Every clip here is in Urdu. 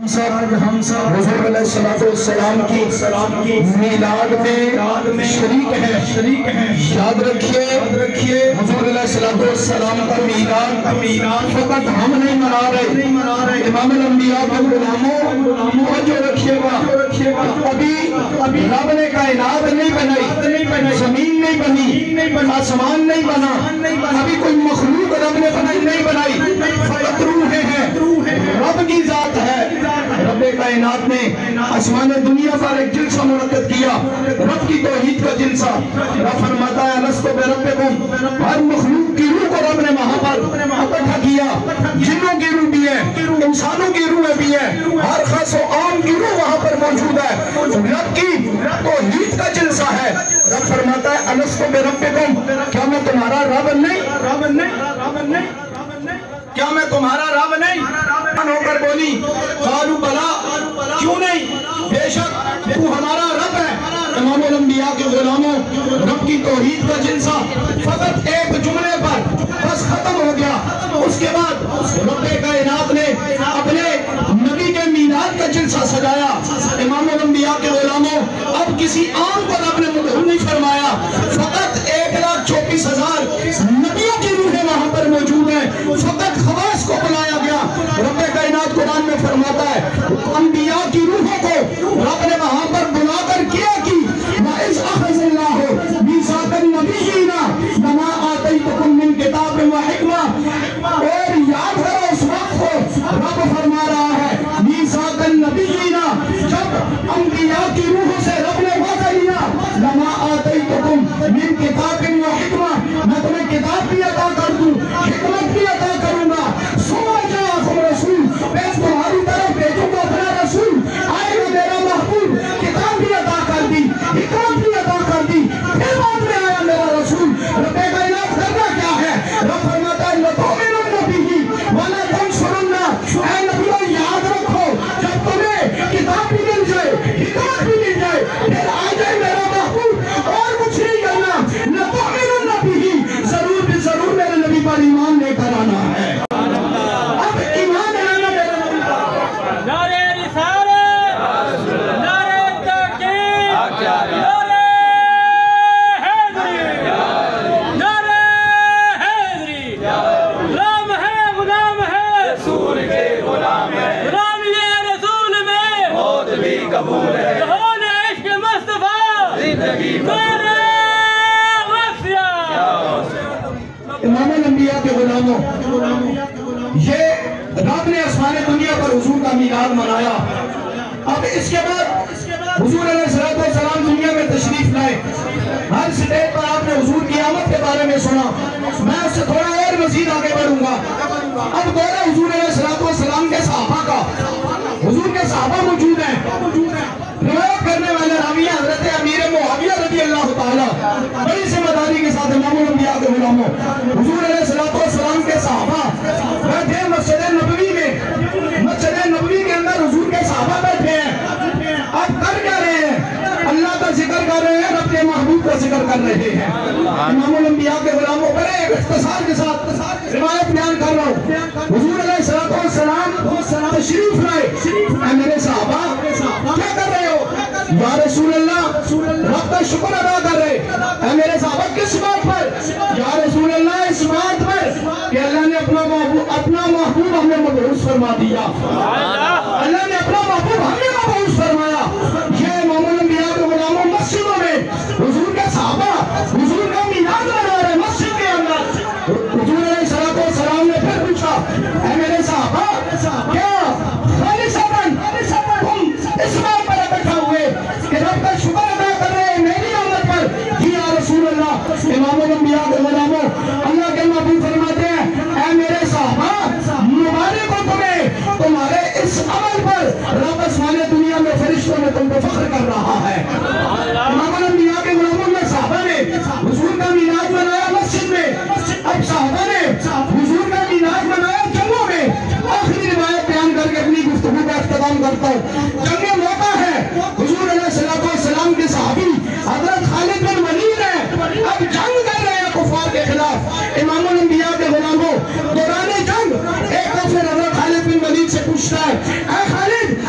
ہم سب حضور علیہ السلام کی میلاد میں شریک ہیں۔ یاد رکھیے حضور علیہ السلام کا میلاد فقط ہم نہیں منا رہے، امام الانبیاء کے غلاموں توجہ رکھیے گا۔ ابھی رب نے کائنات نہیں بنائی، زمین نہیں بنی، آسمان نہیں بنا، ابھی کوئی مخلوق رب نے نہیں بنائی، فقط روحیں ہیں، رب کی ذات ہے۔ رب کائنات نے آسمان دنیا پر ایک جلسہ منعقد کیا، رب کی توحید کا جلسہ۔ رب فرماتا ہے الستو بربکم، ہر مخلوق کی روح کو رب نے وہاں پر اکٹھا کیا، جنوں کی روح بھی ہے، انسانوں کی روح بھی ہے، ہر خاص و عام کی روح وہاں پر موجود ہے، رب کی توحید کا جلسہ ہے۔ رب فرماتا ہے الستو بربکم، کیا میں تمہارا رب نہیں؟ کیا میں تمہارا رب نہیں؟ ہو کر بولی قالوا بلا، کیوں نہیں؟ بے شک تو ہمارا رب ہے۔ تمام الانبیاء کے غلاموں، رب کی توحید کا جلسہ فقط ایک جملے پر بس ختم ہو گیا۔ اس کے بعد رب کائنات نے اپنے نبی کے میلاد کا جلسہ سجایا۔ امام الانبیاء کے غلاموں، اب کسی عام کو رب نے مدعو نہیں فرمایا، فقط 1,34,000 نبیوں کی روحیں وہاں پر موجود ہیں، فقط خواص کو بلایا گیا۔ رب کائنات قرآن میں فرماتا ہے انبیاء کی روحوں کو رب نے وہاں پر بلا کر کیا کی وَإِذْ أَخَذَ اللَّهُ مِيثَاقَ النَّبِيِّينَ لَمَا آتَيْتُكُم مِّن كِتَابٍ وَحِكْمَةٍ، اور یاد کرو اس وقت کو رب فرما رہا ہے مِيثَاقَ النَّبِيِّينَ، جب انبیاء کی روحوں سے رب نے وعدہ لیا لَمَا آتَيْتُكُم مِّن كِتَابٍ وَحِكْمَةٍ، میں تمہیں کتاب بھی عطا کر دوں، حکمت بھی عطا کروں گا، میں تمہاری طرف بھیجوں گا اپنا رسول، آئے گا میرا محبوب، کتاب بھی عطا کر دی، حکمت بھی عطا کر دی، پھر بعد میں آیا میرا رسول۔ رب کائنات کرنا کیا ہے؟ رب فرماتا ہے لَتُؤْمِنُنَّ بِهِ وَلَتَنصُرُنَّهُ، اے نبیوں یاد رکھو جب تمہیں کتاب بھی مل جائے، حکمت بھی مل جائے، پھر آ جائے میرا محبوب، اور کچھ نہیں کرنا، لَتُؤْمِنُنَّ بِهِ، ضرور بھی ضرور میرے نبی پر ایمان لے کر آنا ہے۔ امام الانبیاء کے غلاموں، یہ رب نے آسمان دنیا پر حضور کا میلاد منایا۔ اب اس کے بعد حضور علیہ السلام دنیا میں تشریف لائے، ہر سٹیج پر آپ نے حضور کی آمد کے بارے میں سنا۔ میں اس سے تھوڑا اور مزید آگے بڑھوں گا۔ اب دورہ حضور علیہ السلام کے صحابہ کا، حضور کے صحابہ موجود ہیں، روایت کرنے والے راوی حضرت امیر معاویہ رضی اللہ تعالیٰ، بڑی ذمہ داری کے ساتھ امام الانبیاء کے غلاموں، حضور علیہ السلام کے صحابہ بیٹھے مسجد نبوی میں، مسجد نبوی کے اندر حضور کے صحابہ بیٹھے ہیں۔ اب کر کیا رہے ہیں؟ اللہ کا ذکر کر رہے ہیں، رب کے محبوب کا ذکر کر رہے ہیں۔ امام الانبیاء کے غلاموں پر ایک اختصار کے ساتھ روایت بیان کر رہا ہوں۔ حضور علیہ السلام تشریف لائے، اے میرے صحابہ کیا کر رہے ہو؟ یا رسول اللہ رب کا شکر ادا کر رہے۔ اے میرے صحابہ کس بات پر؟ یا رسول اللہ اس بات پر کہ اللہ نے اپنا محبوب ہمیں مبعوث فرما دیا، اللہ نے اپنا محبوب ہمیں مبعوث فرمایا۔ یہ امام الانبیاء کے غلاموں مسجدوں میں حضور کے صحابہ حضور کا میلاد منا رہے مسجد کے اندر۔ حضور علیہ السلام نے پھر پوچھا اے میرے صحابہ کیا خالصتاً تم اس بات پر اکٹھا ہوئے کہ رب کا شکر ادا کر رہے ہیں میری آمد پر؟ جی یا رسول اللہ۔ امام الانبیاء کے غلاموں، اللہ کے محبوب فرماتے ہیں اے میرے صحابہ مبارک ہو تمہیں، تمہارے اس عمل پر رب آسمان دنیا میں فرشتوں میں تم کو فخر کر رہا ہے۔ امام الانبیاء کے غلاموں میں صحابہ نے حضور کا میلاد منایا مسجد میں، اب صحابہ نے حضور کا میلاد منایا جنگوں میں۔ آخری روایت بیان کر کے اپنی گفتگو کا اختتام کرتا ہوں۔ جنگ موقع ہے، حضور علیہ السلام کے صحابی حضرت خالد بن ولید ہیں، اب جنگ کر رہے ہیں کفار کے خلاف۔ امام الانبیاء کے غلاموں دوران جنگ ایک کافر حضرت خالد بن ولید سے پوچھتا ہے اے خالد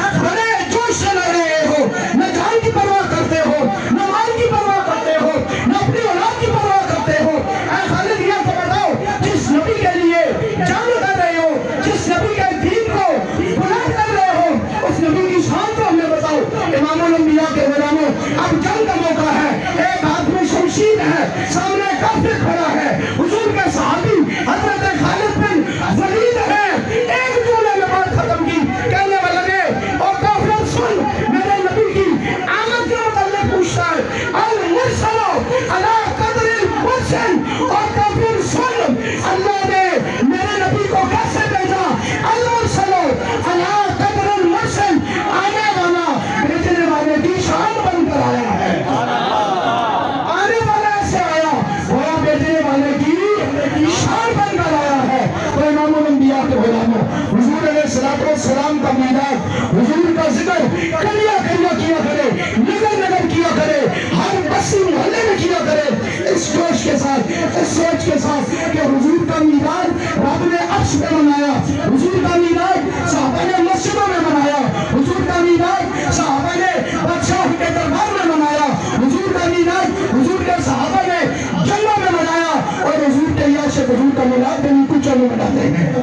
حضور کا ذکر کلیا کلیا کیا کرے، نگر نگر کیا کرے، ہر بستی محلے میں کیا کرے، اس جوش کے ساتھ، اس سوچ کے ساتھ کہ حضور کا میلاد رب نے عرش پہ منایا، حضور کا میلاد صحابہ نے مسجدوں میں منایا، حضور کا میلاد صحابہ نے بادشاہ کے دربار میں منایا، حضور کا میلاد حضور کے صحابہ نے جنگوں میں منایا، اور حضور کے عاشق حضور کا میلاد بھی کچھ لوگ مناتے ہیں۔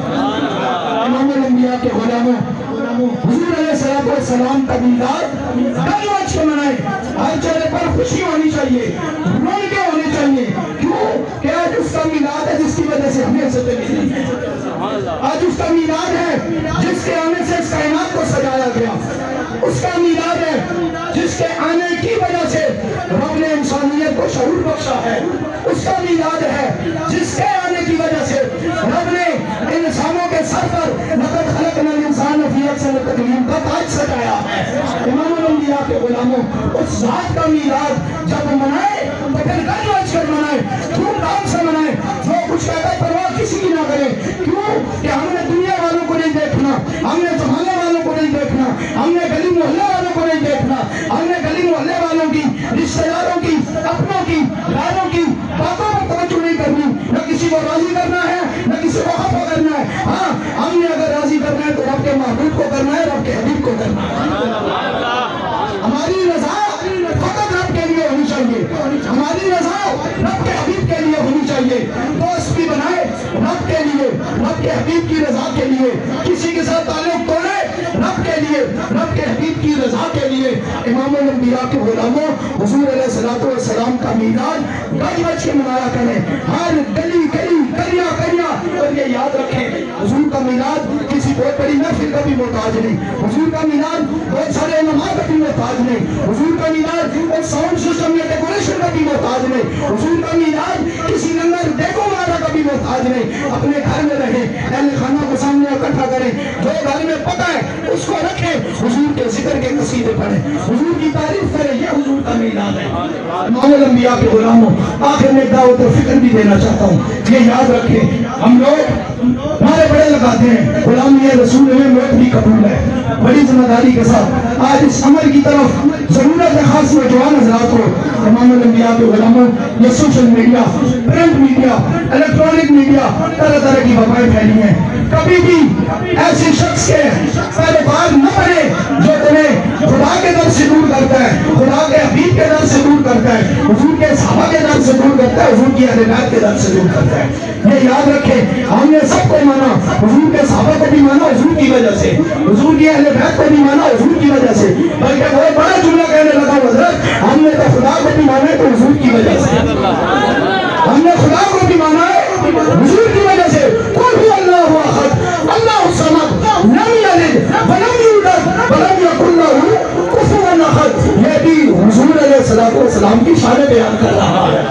امام الانبیاء کے غلاموں، حضور علیہ السلام کا میلاد گل بج کے منائے، ہر چہرے پر خوشی ہونی چاہیے، رونقیں ہونی چاہیے، کیوں کہ آج اس کا میلاد ہے جس کی وجہ سے ہمیں عزتیں ملی ہیں، آج اس کا میلاد ہے جس کے آنے سے اس کائنات کو سجایا گیا، اس کا میلاد ہے جس کے آنے کی وجہ سے رب نے انسانیت کو شعور بخشا ہے، اس کا میلاد ہے جس کے آنے کی وجہ سے رب نے انسانوں کے سر پر لقد خلقنا الانسان فی احسن تقویم کا تاج سجایا ہے۔ امام الانبیاء کے غلاموں، اس ذات کا میلاد جب منائے تو پھر گل بج کر منائے، دھوم دھام سے منائے، جو کچھ کہتا ہے پرواہ کسی کی نہ کرے، کیوں کہ ہم نے دنیا والوں کو نہیں دیکھنا، ہم نے زمانے والوں کو نہیں دیکھنا، ہم نے گلی محلے والوں کو نہیں دیکھنا، ہم نے گلی محلے والوں کی، رشتہ داروں کی، اپنوں کی، غیروں کی باتوں پر توجہ نہیں کرنی، نہ کسی کو راضی کرنا ہے نہ کسی کو خفا کرنا ہے، ہاں ہم نے اگر راضی کرنا ہے تو رب کے محبوب کو کرنا ہے، رب کے حبیب کو کرنا ہے۔ ہماری رضا فقط رب کے لیے ہونی چاہیے، ہماری رضا رب کے حبیب کے لیے ہونی چاہیے، دوست بھی بنائے رب کے لیے، رب کے حبیب کی رضا کے لیے، کسی کے ساتھ تعلق توڑے رب کے لیے، رب کے حبیب کی رضا کے لیے۔ امام الانبیاء کے غلاموں، حضور علیہ السلام کا میلاد گج بج کے منایا کریں، ہر گلی گلی گلیاں گلیاں، اور یہ یاد رکھیں حضور کا میلاد کسی بہت بڑی محفل کا بھی محتاج نہیں، حضور کا میلاد بہت سارے علماء کا بھی محتاج نہیں، حضور کا میلاد ایک ساؤنڈ سسٹم یا ڈیکوریشن کا بھی محتاج نہیں، حضور کا میلاد کسی لنگر دیکھو مارا کا بھی محتاج نہیں۔ اپنے گھر میں رہیں، اہل خانہ کو سامنے اکٹھا کریں، جو گھر میں پتہ ہے اس کو رکھیں، حضور کے ذکر کے قصیدے پڑھیں، حضور کی تعریف کریں، یہ حضور کا میلاد ہے۔ امام الانبیاء کے غلاموں، آخر میں دعوت و فکر بھی دینا چاہتا ہوں، یہ یاد رکھیں ہم لوگ ہمارے بڑے لگاتے ہیں غلامی رسول میں موت بھی قبول ہے، بڑی ذمہ داری کے ساتھ آج اس عمل کی طرف ضرورت ہے خاص نوجوان حضرات کو۔ امام الانبیاء کے غلاموں، یہ social media, print media, electronic media, طرح طرح کی وبائیں پھیلی ہیں، کبھی بھی ایسے شخص کے پیروکار نہ بنے جو تمہیں خدا کے در سے دور کرتا ہے، خدا کے حبیب کے در سے دور کرتا ہے، حضور کے صحابہ کے در سے دور کرتا ہے، حضور کی اہل بیت کے در سے دور کرتا ہے۔ یہ یاد رکھیں ہم نے سب کو مانا، حضور کے صحابہ کو بھی مانا حضور کی وجہ سے، حضور کی اہل بیت کو بھی مانا حضور کی وجہ سے، بلکہ بہت بڑا جملہ کہنے لگا حضرت ہم نے تو خدا کو بھی مانا ہے تو حضور کی وجہ سے، ہم نے خدا کو بھی مانا ہے حضور کی وجہ سے۔ قل هو اللہ احد اللہ الصمد لم یلد ولم یولد ولم یکن له کفوا احد، یہ بھی حضور علیہ السلام کی شان بیان کر رہا ہے۔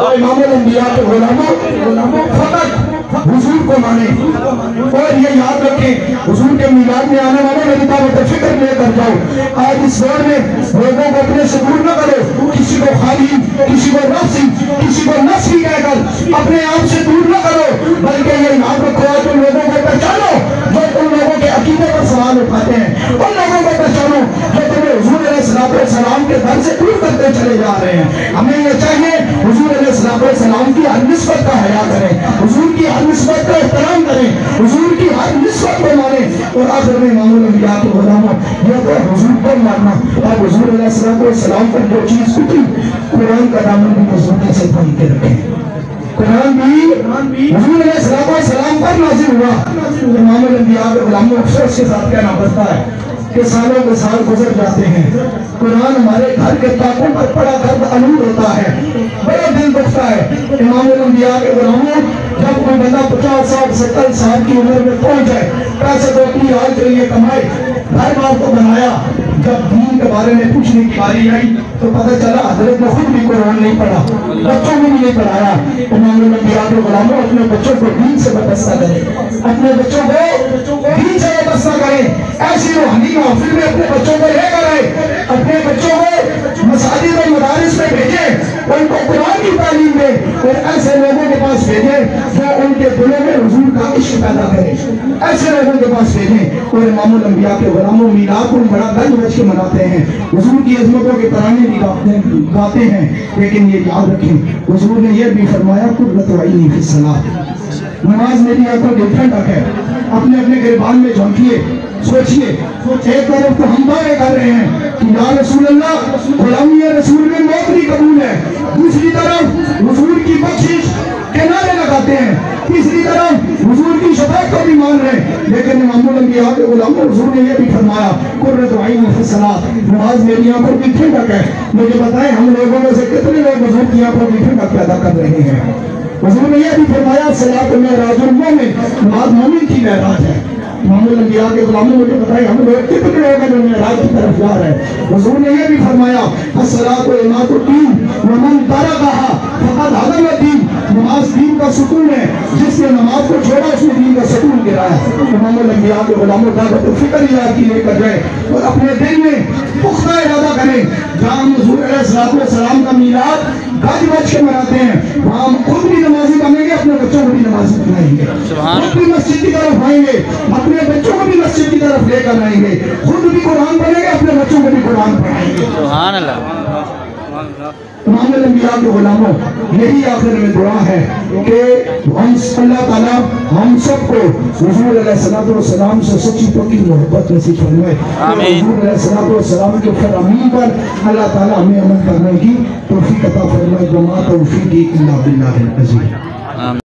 اور امام الانبیاء کے غلاموں فقط حضور کو مانے، اور یہ یاد رکھیں حضور کے میلاد میں آنے والے میری دعوت فکر لے کر جاؤ۔ آج اس دور میں لوگوں کو اپنے سے دور نہ کرو، کسی کو خالی، کسی کو رفضی، کسی کو نفسی کہہ کر اپنے آپ سے دور نہ کرو، بلکہ یہ یاد رکھو آج ان لوگوں کو پہچانو جو تم لوگوں کے عقیدے پر سوال اٹھاتے ہیں، ان لوگوں کو پہچانو جو تمہیں حضور علیہ السلام کے در سے دور کرتے چلے جا رہے ہیں۔ ہمیں یہ چاہیے حضور علیہ السلام کی ہر نسبت کا حیا کریں، حضور کی ہر نسبت کا احترام کریں، حضور کی ہر نسبت کو مانیں، اور آخر میں امام الانبیاء کے غلاموں یہ تو حضور کو ماننا، اور حضور علیہ السلام پر جو چیز اتری قرآن کا دامن بھی مضبوطی سے تھام کے رکھیں۔ قرآن بھی حضور علیہ السلام پر نازل ہوا۔ امام الانبیاء کے غلاموں افسوس کے ساتھ کہنا پڑتا ہے کہ سالوں کے سال گزر جاتے ہیں، قرآن ہمارے گھر کے طاقوں پر پڑا درد آلود ہوتا ہے، بڑا دل دکھتا ہے۔ امام الانبیاء کے غلاموں جب کوئی بندہ 50 سال 70 سال کی عمر میں پہنچ جائے، پیسے تو اپنی حال کے لیے کمائے، گھر بار کو بنایا، جب دین کے بارے میں پوچھنے کی باری آئی تو پتہ چلا حضرت نے خود بھی قرآن نہیں پڑھا، بچوں میں بھی نہیں پڑھایا۔ امام الانبیاء کے غلاموں اپنے بچوں کو دین سے وابستہ کریں، اپنے بچوں کو دین سے وابستہ کریں، ایسی روحانی محفل میں اپنے بچوں کو لے کر آئے۔ اپنے بچوں کو مساجد اور مدارس میں بھیجیں، ان کو قرآن کی تعلیم دیں اور ایسے لوگوں کے پاس بھیجیں جو ان کے دلوں میں حضور کا عشق پیدا کرے، ایسے لوگوں کے پاس بھیجیں۔ اور امام الانبیاء کے غلاموں میلاد کو بڑا گج بج کے مناتے ہیں، حضور کی عظمتوں کے ترانے بھی گاتے ہیں، لیکن یہ یاد رکھیں حضور نے یہ بھی فرمایا قرۃ عینی فی الصلاۃ، نماز میری آنکھوں کی ٹھنڈک ہے۔ اپنے اپنے گریبان میں جھانکیے، سوچئے، ایک طرف تو ہم دعوے کر رہے ہیں کہ یا رسول اللہ غلامی رسول میں موت بھی قبول ہے، دوسری طرف حضور کی بخشش کے نعرے لگاتے ہیں، تیسری طرف حضور کی شفاعت کو بھی مان رہے ہیں، لیکن امام الانبیاء کے غلاموں حضور نے یہ بھی فرمایا قرۃ عینی فی الصلاۃ، نماز میری آنکھوں کی ٹھنڈک ہے۔ مجھے بتائیں ہم لوگوں میں سے کتنے لوگ حضور کی آنکھوں کی ٹھنڈک پیدا کر رہے ہیں؟ حضور نے یہ بھی فرمایا صلاۃ معراج المومن، نماز مومن کی معراج ہے۔ امام الانبیاء کے غلاموں مجھے بتائیں ہم لوگ کتنے لوگ ہیں جو معراج کی طرف جا رہے ہیں؟ حضور نے یہ بھی فرمایا الصلاۃ عماد الدین ومن ترکھا فقد هدم الدین، نماز دین کا ستون ہے، جس نے نماز کو چھوڑا اس نے دین کا ستون گرایا۔ امام الانبیاء کے غلاموں دعوت فکر یاد کی لے کر جائیں اور اپنے دل میں پختہ ارادہ کریں، جہاں ہم حضور علیہ السلام کا میلاد گج بج کے مناتے ہیں وہاں ہم خود بھی نمازی بنیں گے، اپنے بچوں کو بھی نمازی بنائیں گے، خود بھی مسجد کی طرف آئیں گے، اپنے بچوں کو بھی مسجد کی طرف لے کر آئیں گے، خود بھی قرآن پڑھیں گے، اپنے بچوں کو بھی قرآن پڑھائیں گے۔ سبحان اللہ۔ امام الانبیاء کے غلاموں یہی آخر میں دعا ہے کہ اللہ تعالیٰ ہم سب کو حضور علیہ السلام سے سچی پکی محبت نصیب فرمائے، حضور علیہ السلام کے فرامین پر اللہ تعالیٰ ہمیں عمل کرنے کی توفیق عطا فرمائے۔ وما توفیقی الا باللہ العزیز۔